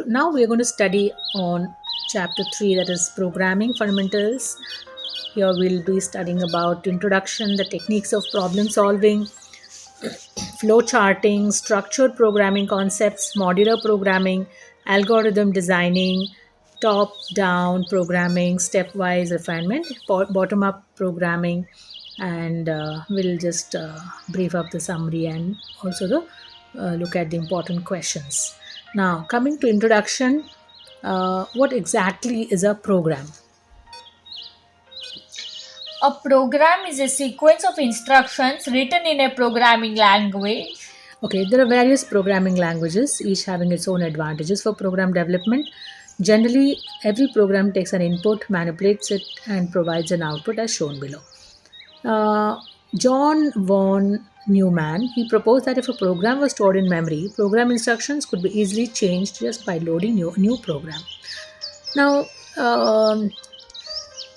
Now we are going to study on chapter 3, that is programming fundamentals. Here we'll be studying about introduction, the techniques of problem solving, flow charting, structured programming concepts, modular programming, algorithm designing, top down programming, stepwise refinement, bottom up programming, and we'll just brief up the summary and also the look at the important questions. Now, coming to introduction, what exactly is a program? A program is a sequence of instructions written in a programming language. Okay, there are various programming languages, each having its own advantages for program development. Generally, every program takes an input, manipulates it, and provides an output as shown below. John von Neumann, he proposed that if a program was stored in memory, program instructions could be easily changed just by loading new program. Now,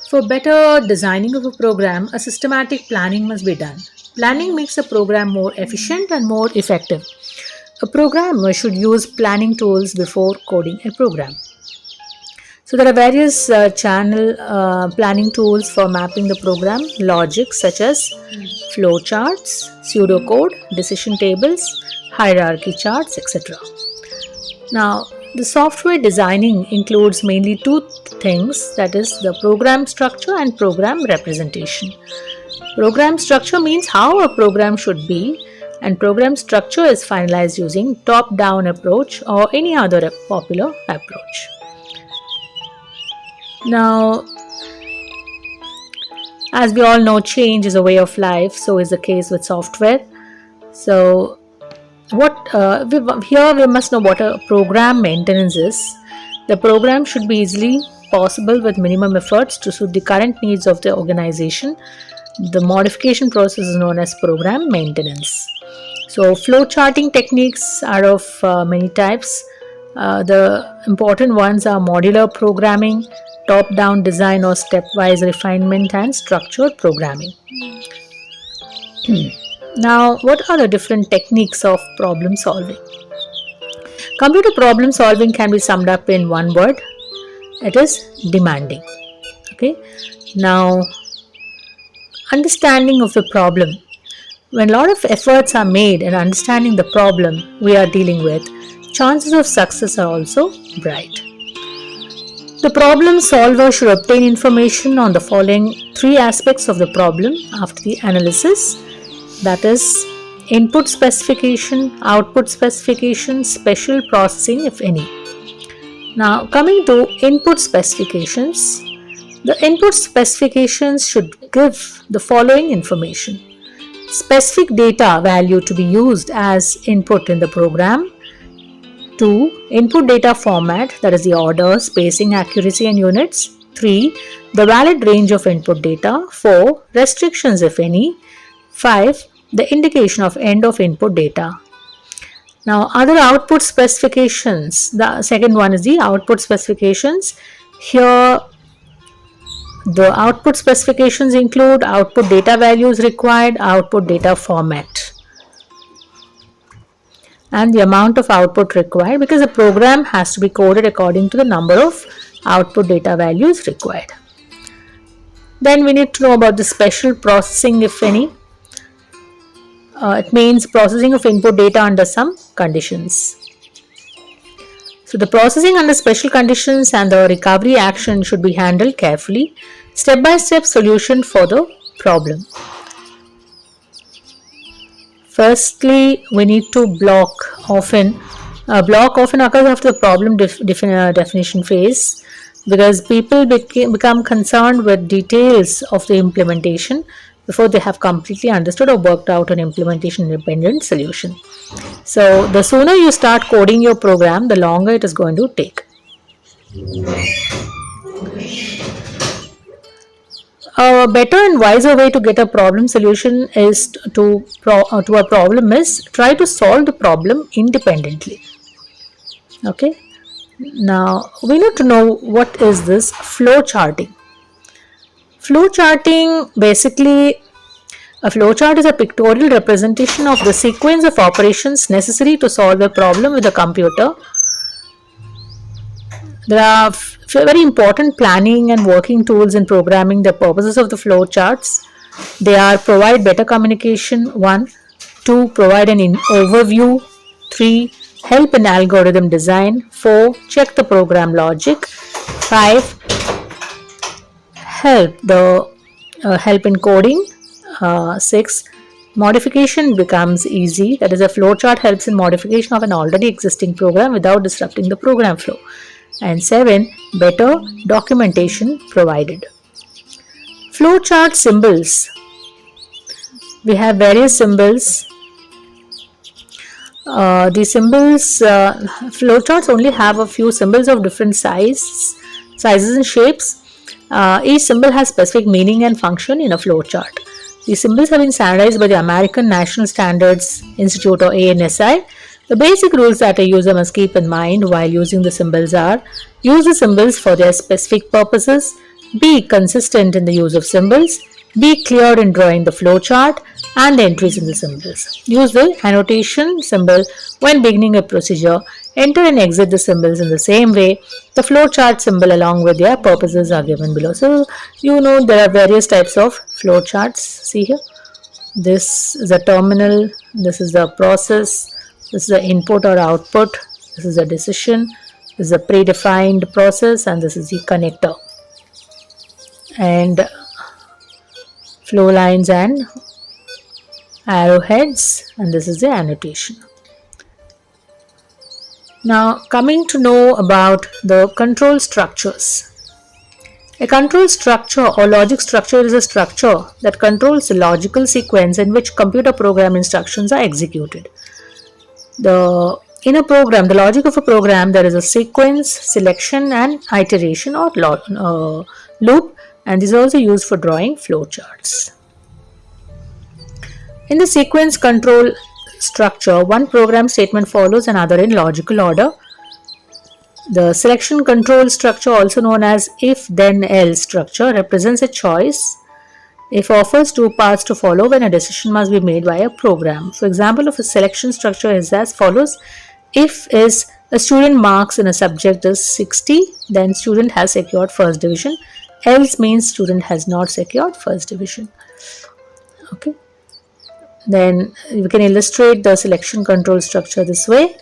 for better designing of a program, a systematic planning must be done. Planning makes a program more efficient and more effective. A programmer should use planning tools before coding a program. So there are various channel planning tools for mapping the program logic, such as flowcharts, pseudocode, decision tables, hierarchy charts, etc. Now, the software designing includes mainly two things, that is the program structure and program representation. Program structure means how a program should be, and program structure is finalized using top-down approach or any other popular approach. Now, as we all know, change is a way of life, so is the case with software. So, here we must know what a program maintenance is. The program should be easily possible with minimum efforts to suit the current needs of the organization. The modification process is known as program maintenance. So, flow charting techniques are of many types. The important ones are modular programming, top-down design or stepwise refinement, and structured programming. Now, what are the different techniques of problem solving? Computer problem solving can be summed up in one word. It is demanding. Okay. Now, understanding of the problem. When a lot of efforts are made in understanding the problem we are dealing with, chances of success are also bright. The problem solver should obtain information on the following three aspects of the problem after the analysis, that is input specification, output specification, special processing if any. Now, coming to input specifications, the input specifications should give the following information: specific data value to be used as input in the program. 2. Input data format, that is the order, spacing, accuracy and units. 3. The valid range of input data. 4. Restrictions if any. 5. The indication of end of input data. Now, other output specifications. The second one is the output specifications. Here, the output specifications include output data values required, output data format, and the amount of output required, because the program has to be coded according to the number of output data values required. Then we need to know about the special processing if any. It means processing of input data under some conditions. So the processing under special conditions and the recovery action should be handled carefully. Step-by-step solution for the problem. Firstly, we need to block often. Block often occurs after the problem definition phase, because people become concerned with details of the implementation before they have completely understood or worked out an implementation independent solution. So, the sooner you start coding your program, the longer it is going to take. A better and wiser way to get a problem solution is to a problem is try to solve the problem independently. Okay. Now we need to know what is this flow charting. Flow charting, basically, a flowchart is a pictorial representation of the sequence of operations necessary to solve a problem with a computer. There are very important planning and working tools in programming. The purposes of the flow charts: they are provide better communication. 1, 2, provide an overview. 3, help in algorithm design. 4, check the program logic. 5, help in coding. 6, modification becomes easy. That is, a flowchart helps in modification of an already existing program without disrupting the program flow. And 7, better documentation provided. Flowchart symbols. We have various symbols. Flowcharts only have a few symbols of different sizes and shapes. Each symbol has specific meaning and function in a flowchart. These symbols have been standardized by the American National Standards Institute, or ANSI. The basic rules that a user must keep in mind while using the symbols are: use the symbols for their specific purposes, be consistent in the use of symbols, be clear in drawing the flowchart and the entries in the symbols. Use the annotation symbol when beginning a procedure. Enter and exit the symbols in the same way. The flowchart symbol along with their purposes are given below. So, there are various types of flowcharts. See here. This is a terminal. This is the process. This is the input or output. This is a decision. This is a predefined process, and this is the connector. And flow lines and arrowheads, and this is the annotation. Now, coming to know about the control structures. A control structure or logic structure is a structure that controls the logical sequence in which computer program instructions are executed. In a program, the logic of a program, there is a sequence, selection, and iteration or loop, and this is also used for drawing flowcharts. In the sequence control structure, one program statement follows another in logical order. The selection control structure, also known as if then else structure, represents a choice. If offers two paths to follow when a decision must be made by a program. For example, of a selection structure is as follows: if is a student marks in a subject is 60, then student has secured first division. Else means student has not secured first division. Okay. Then we can illustrate the selection control structure this way.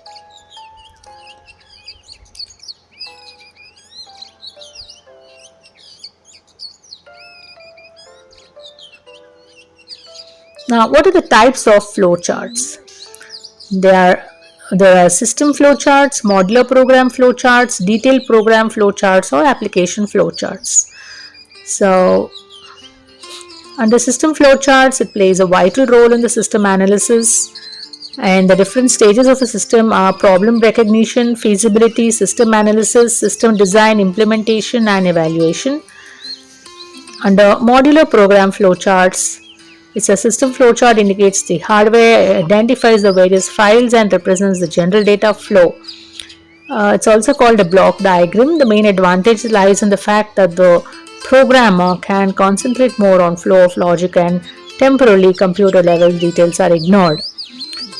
Now, what are the types of flowcharts? There are system flowcharts, modular program flowcharts, detailed program flowcharts, or application flowcharts. So, under system flowcharts, it plays a vital role in the system analysis, and the different stages of a system are problem recognition, feasibility, system analysis, system design, implementation, and evaluation. Under modular program flowcharts, it's a system flowchart indicates the hardware, identifies the various files, and represents the general data flow. It's also called a block diagram. The main advantage lies in the fact that the programmer can concentrate more on flow of logic, and temporarily computer level details are ignored.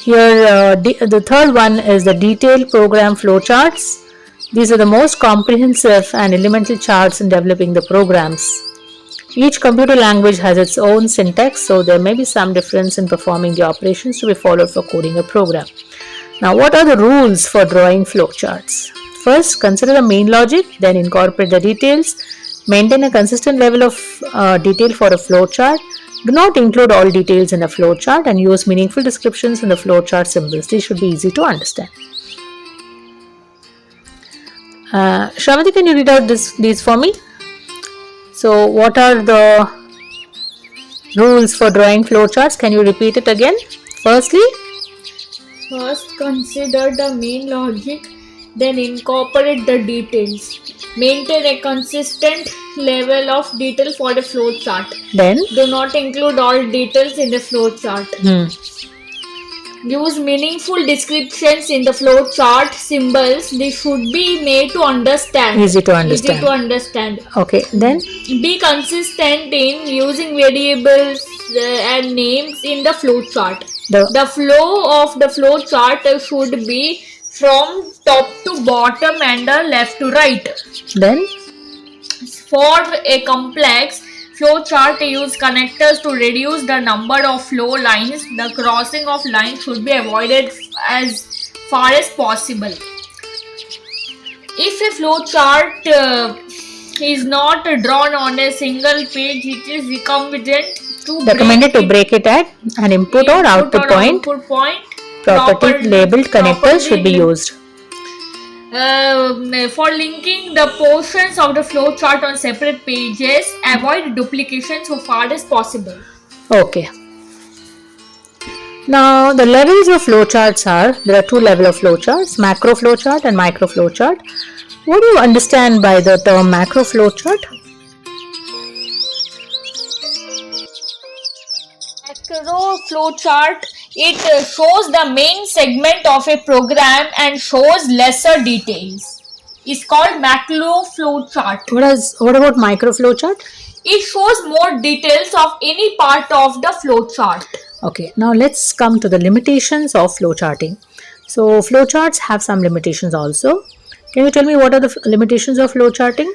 Here, the third one is the detailed program flowcharts. These are the most comprehensive and elemental charts in developing the programs. Each computer language has its own syntax, so there may be some difference in performing the operations to be followed for coding a program. Now, what are the rules for drawing flowcharts? First, consider the main logic, then incorporate the details. Maintain a consistent level of detail for a flowchart. Do not include all details in a flowchart, and use meaningful descriptions in the flowchart symbols. These should be easy to understand. Shravanthi, can you read out these for me? So, what are the rules for drawing flowcharts? Can you repeat it again? First, consider the main logic, then incorporate the details. Maintain a consistent level of detail for the flowchart. Then, do not include all details in the flowchart. Use meaningful descriptions in the flowchart symbols. They should be made to understand. Easy to understand. Okay, then be consistent in using variables and names in the flowchart. The flow of the flowchart should be from top to bottom and left to right. Then, For a complex flow chart, use connectors to reduce the number of flow lines. The crossing of lines should be avoided as far as possible. If a flow chart is not drawn on a single page, it is recommended to break it at an input or output point. Property labeled connectors should be used. For linking the portions of the flow chart on separate pages, avoid duplication so far as possible. Okay. Now the levels of flowcharts are, there are two levels of flowcharts, macro flowchart and micro flowchart. What do you understand by the term macro flowchart? Macro flowchart, it shows the main segment of a program and shows lesser details. It's called macro flowchart. What about micro flowchart? It shows more details of any part of the flowchart. Okay, now let's come to the limitations of flowcharting. So flowcharts have some limitations also. Can you tell me what are the limitations of flowcharting?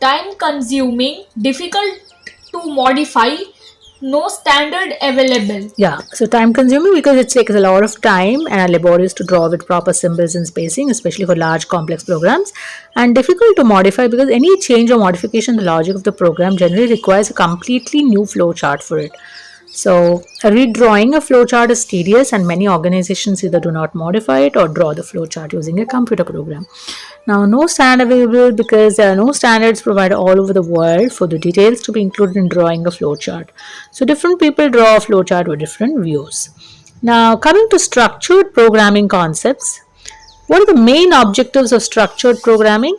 Time consuming, difficult to modify, no standard available. Yeah, so time consuming because it takes a lot of time and laborious to draw with proper symbols and spacing, especially for large complex programs, and difficult to modify because any change or modification in the logic of the program generally requires a completely new flowchart for it. So redrawing a flowchart is tedious and many organizations either do not modify it or draw the flowchart using a computer program. Now, no standard available because there are no standards provided all over the world for the details to be included in drawing a flowchart. So different people draw a flowchart with different views. Now, coming to structured programming concepts, what are the main objectives of structured programming?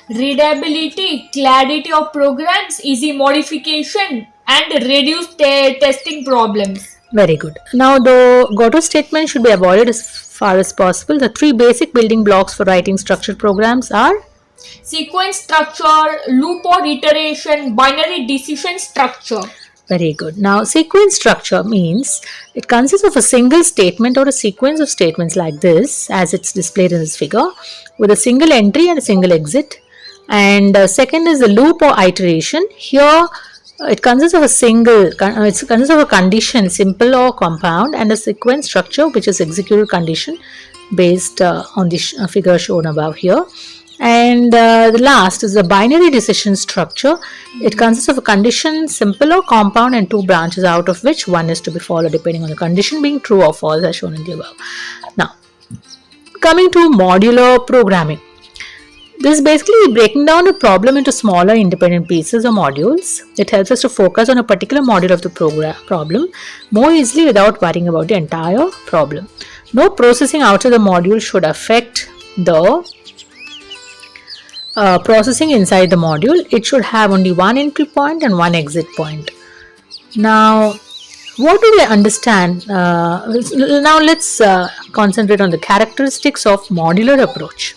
Readability, clarity of programs, easy modification, and reduce testing problems. Very good. Now, the Goto statement should be avoided as far as possible. The three basic building blocks for writing structured programs are sequence structure, loop or iteration, binary decision structure. Very good. Now, sequence structure means it consists of a single statement or a sequence of statements like this, as it's displayed in this figure, with a single entry and a single exit. And second is the loop or iteration. Here, it consists of a condition, simple or compound, and a sequence structure, which is executed condition based on the figure shown above here. And the last is the binary decision structure. It consists of a condition, simple or compound, and two branches, out of which one is to be followed depending on the condition being true or false, as shown in the above. Now, coming to modular programming. This is basically breaking down a problem into smaller independent pieces or modules. It helps us to focus on a particular module of the problem more easily without worrying about the entire problem. No processing outside the module should affect the processing inside the module. It should have only one entry point and one exit point. Now, what do we understand? Now let's concentrate on the characteristics of modular approach.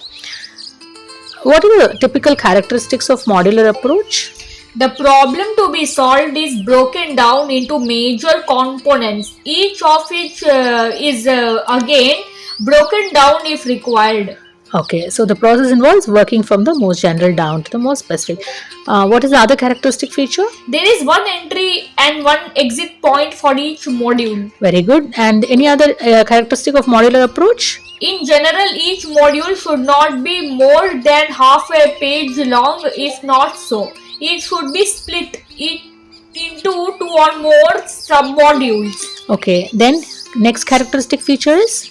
What are the typical characteristics of modular approach? The problem to be solved is broken down into major components, each of which is again broken down if required. Okay, so the process involves working from the most general down to the most specific. What is the other characteristic feature? There is one entry and one exit point for each module. Very good. And any other characteristic of modular approach? In general, each module should not be more than half a page long, if not so. It should be split into two or more sub-modules. Okay, then next characteristic feature is?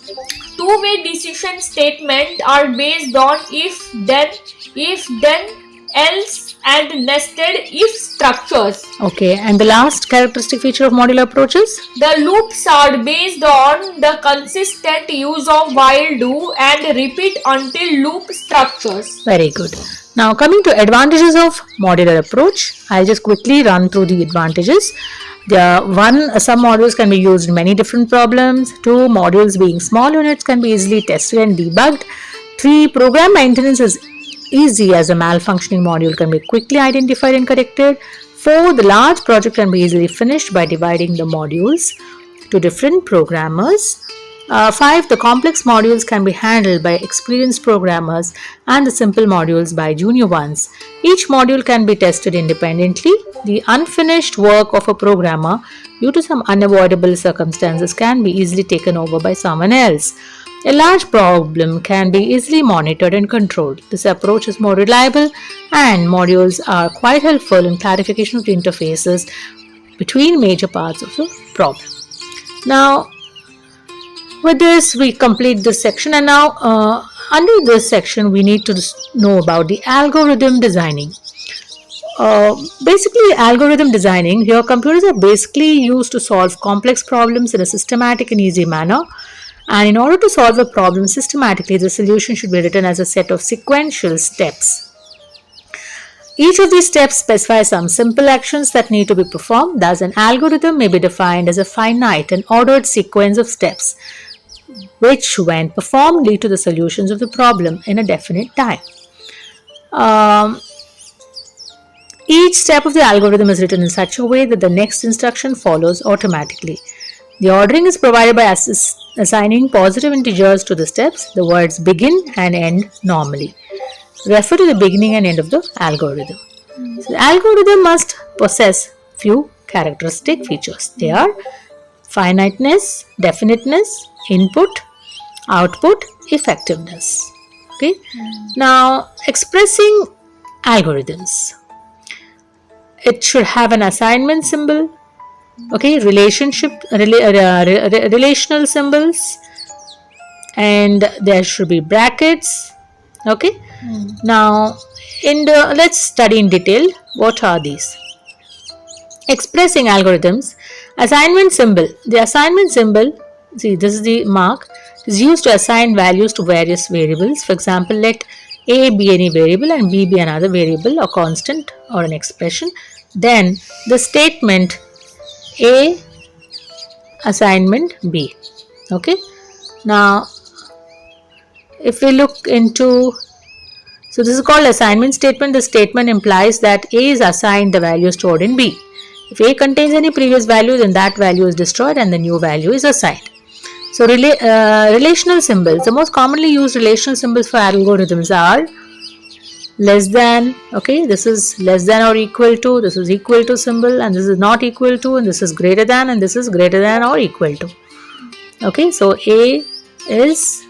Two-way decision statements are based on if, then, else and nested if structures. Okay, and the last characteristic feature of modular approaches? The loops are based on the consistent use of while, do and repeat until loop structures. Very good. Now coming to advantages of modular approach, I'll just quickly run through the advantages. Some modules can be used in many different problems. 2, modules being small units can be easily tested and debugged. 3, program maintenance is easy as a malfunctioning module can be quickly identified and corrected. 4, the large project can be easily finished by dividing the modules to different programmers. 5. The complex modules can be handled by experienced programmers and the simple modules by junior ones. Each module can be tested independently. The unfinished work of a programmer, due to some unavoidable circumstances, can be easily taken over by someone else. A large problem can be easily monitored and controlled. This approach is more reliable, and modules are quite helpful in clarification of the interfaces between major parts of the problem. Now, with this, we complete this section, and now under this section, we need to know about the algorithm designing. Basically, algorithm designing, here computers are basically used to solve complex problems in a systematic and easy manner. And in order to solve a problem systematically, the solution should be written as a set of sequential steps. Each of these steps specifies some simple actions that need to be performed. Thus, an algorithm may be defined as a finite and ordered sequence of steps, which, when performed, lead to the solutions of the problem in a definite time. Each step of the algorithm is written in such a way that the next instruction follows automatically. The ordering is provided by assigning positive integers to the steps. The words begin and end normally refer to the beginning and end of the algorithm. So the algorithm must possess few characteristic features. They are finiteness, definiteness, input, output, effectiveness. Okay. Now, expressing algorithms. It should have an assignment symbol. Okay, relational symbols, and there should be brackets. Okay. Now, let's study in detail what are these. Expressing algorithms. Assignment symbol. The assignment symbol, see, this is the mark, is used to assign values to various variables. For example, let A be any variable and B be another variable or constant or an expression. Then the statement A assignment B. Okay. Now, if we look into, so this is called assignment statement. The statement implies that A is assigned the value stored in B. If A contains any previous value, then that value is destroyed and the new value is assigned. So, relational symbols. The most commonly used relational symbols for algorithms are less than. Okay, this is less than or equal to. This is equal to symbol, and this is not equal to, and this is greater than, and this is greater than or equal to. Okay, so A is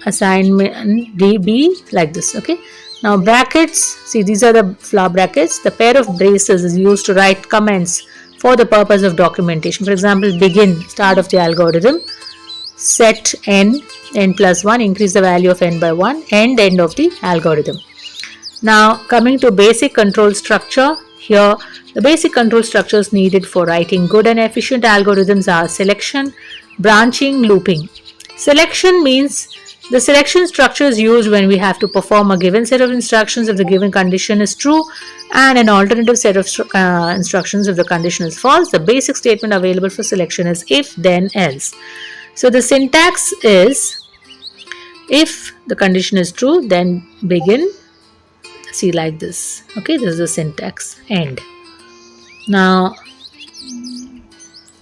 assignment DB like this. Okay. Now brackets, see, these are the flower brackets. The pair of braces is used to write comments for the purpose of documentation. For example, begin, start of the algorithm, set n plus 1, increase the value of n by 1, end of the algorithm. Now coming to basic control structure, here the basic control structures needed for writing good and efficient algorithms are selection, branching, looping. Selection means the selection structure is used when we have to perform a given set of instructions if the given condition is true, and an alternative set of instructions if the condition is false. The basic statement available for selection is if, then, else. So the syntax is, if the condition is true, then begin. See, like this. Okay, this is the syntax. End. Now,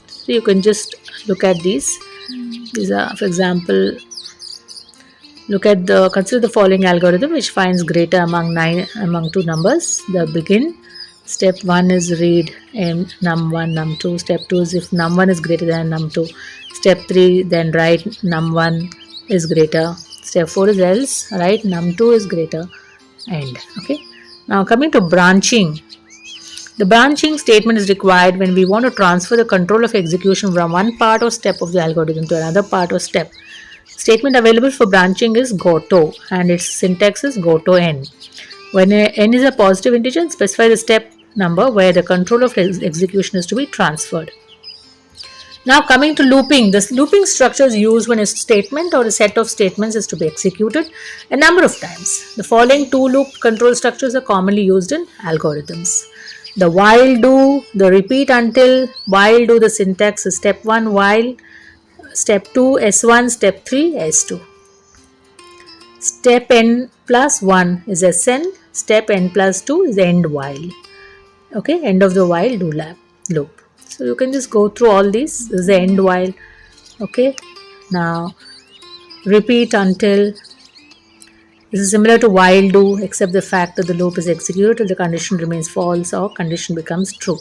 so you can just look at these. These are, for example, consider the following algorithm which finds greater among two numbers. The begin, step 1 is read num1, num2. Step 2 is if num1 is greater than num2. Step 3, then write num1 is greater. Step 4 is else, write num2 is greater. End. Okay. Now coming to branching. The branching statement is required when we want to transfer the control of execution from one part or step of the algorithm to another part or step. Statement available for branching is goto, and its syntax is goto n. When n is a positive integer, specify the step number where the control of execution is to be transferred. Now coming to looping. This looping structure is used when a statement or a set of statements is to be executed a number of times. The following two loop control structures are commonly used in algorithms. The while do, the repeat until. While do, the syntax is step 1 while, step 2 S1, step 3 S2. Step n plus 1 is Sn, step n plus 2 is end while. Okay, end of the while do loop. So you can just go through all these. This is the end while. Okay, now repeat until. This is similar to while do, except the fact that the loop is executed till the condition remains false or condition becomes true.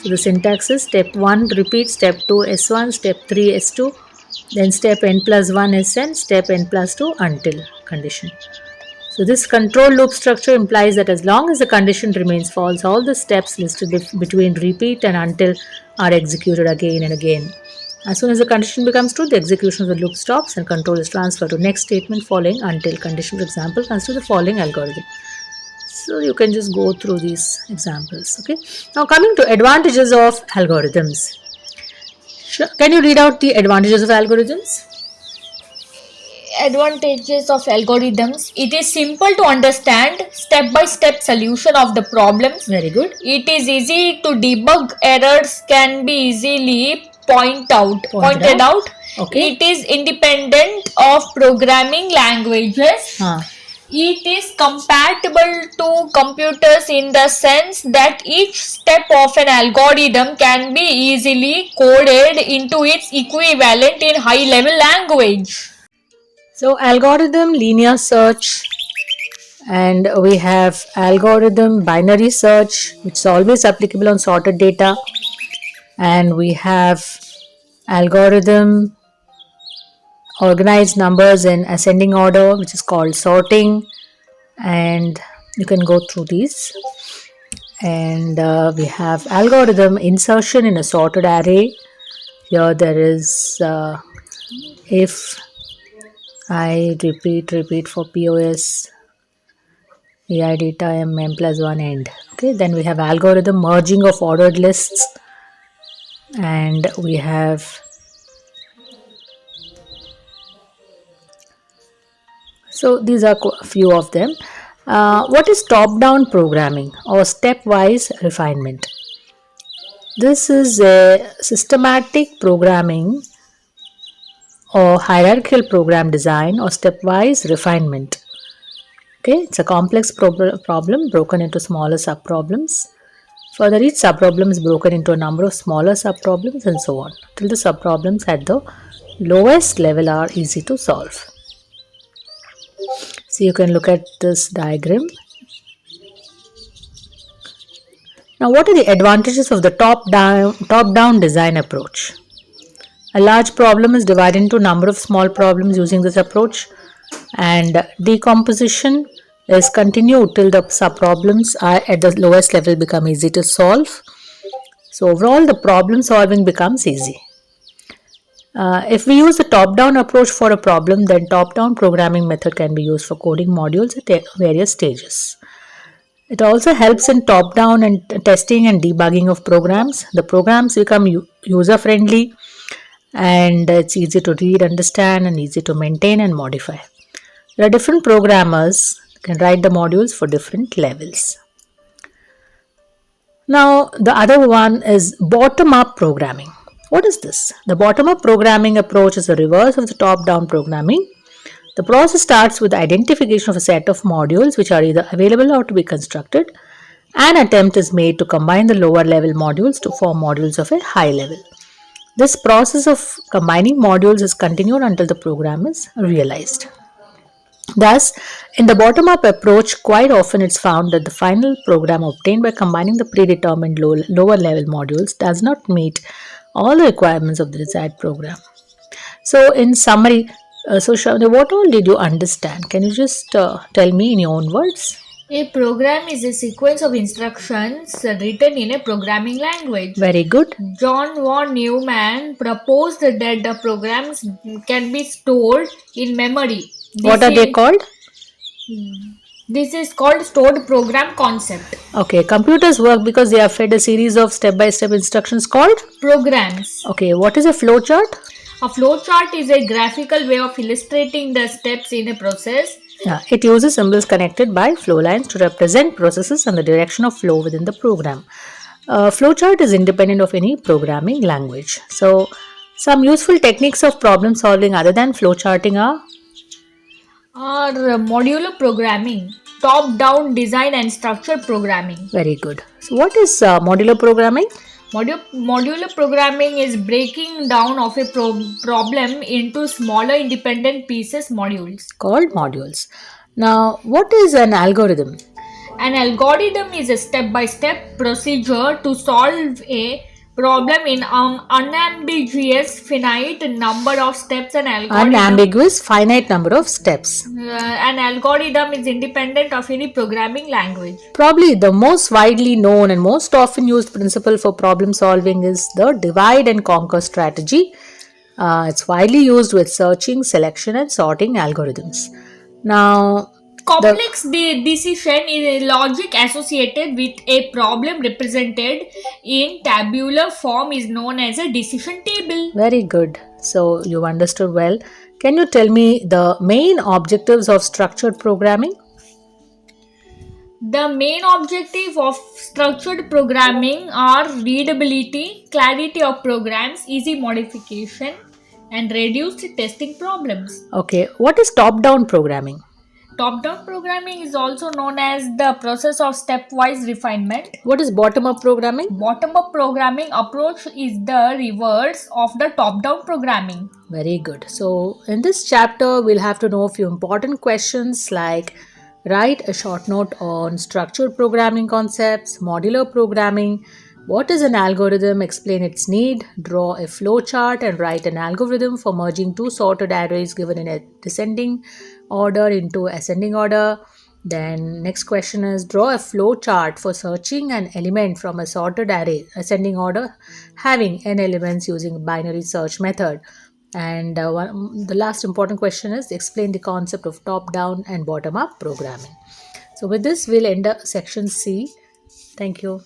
So the syntax is step 1 repeat, step 2 S1, step 3 S2, then step n plus 1 Sn, step n plus 2 until condition. So this control loop structure implies that as long as the condition remains false, all the steps listed between repeat and until are executed again and again. As soon as the condition becomes true, the execution of the loop stops and control is transferred to next statement following until condition. For example, consider the following algorithm. So you can just go through these examples. Okay. Now coming to advantages of algorithms. Can you read out the advantages of algorithms? Advantages of algorithms: it is simple to understand, step by step solution of the problems. Very good. It is easy to debug, errors can be easily pointed out. Okay. It is independent of programming languages. It is compatible to computers in the sense that each step of an algorithm can be easily coded into its equivalent in high level language. So algorithm linear search, and we have algorithm binary search, which is always applicable on sorted data, and we have algorithm organized numbers in ascending order, which is called sorting, and you can go through these. And we have algorithm insertion in a sorted array. Here there is if I repeat for POS AI data m plus 1 end. Okay, then we have algorithm merging of ordered lists, and we have so these are a few of them. What is top-down programming or stepwise refinement? This is a systematic programming or hierarchical program design or stepwise refinement. Okay, it's a complex problem broken into smaller subproblems. Further, each subproblem is broken into a number of smaller subproblems and so on, till the subproblems at the lowest level are easy to solve. So you can look at this diagram. Now, what are the advantages of the top-down design approach? A large problem is divided into a number of small problems using this approach, and decomposition is continued till the subproblems are at the lowest level become easy to solve. So overall, the problem solving becomes easy. If we use the top-down approach for a problem, then top-down programming method can be used for coding modules at various stages. It also helps in top-down and testing and debugging of programs. The programs become user-friendly, and it's easy to read, understand, and easy to maintain and modify. There are different programmers who can write the modules for different levels. Now, the other one is bottom-up programming. What is this? The bottom-up programming approach is the reverse of the top-down programming. The process starts with the identification of a set of modules which are either available or to be constructed. An attempt is made to combine the lower level modules to form modules of a high level. This process of combining modules is continued until the program is realized. Thus, in the bottom-up approach, quite often it's found that the final program obtained by combining the predetermined lower level modules does not meet all the requirements of the desired program. So, in summary, Shravanthi, what all did you understand? Can you just tell me in your own words? A program is a sequence of instructions written in a programming language. Very good. John von Neumann proposed that the programs can be stored in memory. What are they called? This is called stored program concept. Okay, computers work because they are fed a series of step-by-step instructions called programs. Okay, what is a flowchart? A flowchart is a graphical way of illustrating the steps in a process. Yeah, it uses symbols connected by flow lines to represent processes and the direction of flow within the program. Flowchart is independent of any programming language. So, some useful techniques of problem solving other than flowcharting are modular programming, top-down design and structured programming. Very good. So, what is modular programming? Modular programming is breaking down of a problem into smaller independent pieces modules. Called modules. Now, what is an algorithm? An algorithm is a step-by-step procedure to solve a problem in unambiguous finite number of steps. Unambiguous finite number of steps. An algorithm is independent of any programming language. Probably the most widely known and most often used principle for problem solving is the divide and conquer strategy. It's widely used with searching, selection, and sorting algorithms. Now, Complex decision is a logic associated with a problem represented in tabular form is known as a decision table. very good. So, you understood well. Can you tell me the main objectives of structured programming? The main objective of structured programming are readability, clarity of programs, easy modification, and reduced testing problems. Okay, what is top down programming? Top down programming is also known as the process of stepwise refinement. What is bottom up programming? Bottom up programming approach is the reverse of the top down programming. Very good. So, in this chapter, we'll have to know a few important questions like write a short note on structured programming concepts, modular programming, what is an algorithm, explain its need, draw a flow chart, and write an algorithm for merging two sorted arrays given in a descending order into ascending order. Then, next question is draw a flow chart for searching an element from a sorted array, ascending order, having n elements using a binary search method. And the last important question is explain the concept of top down and bottom up programming. So, with this, we'll end section C. Thank you.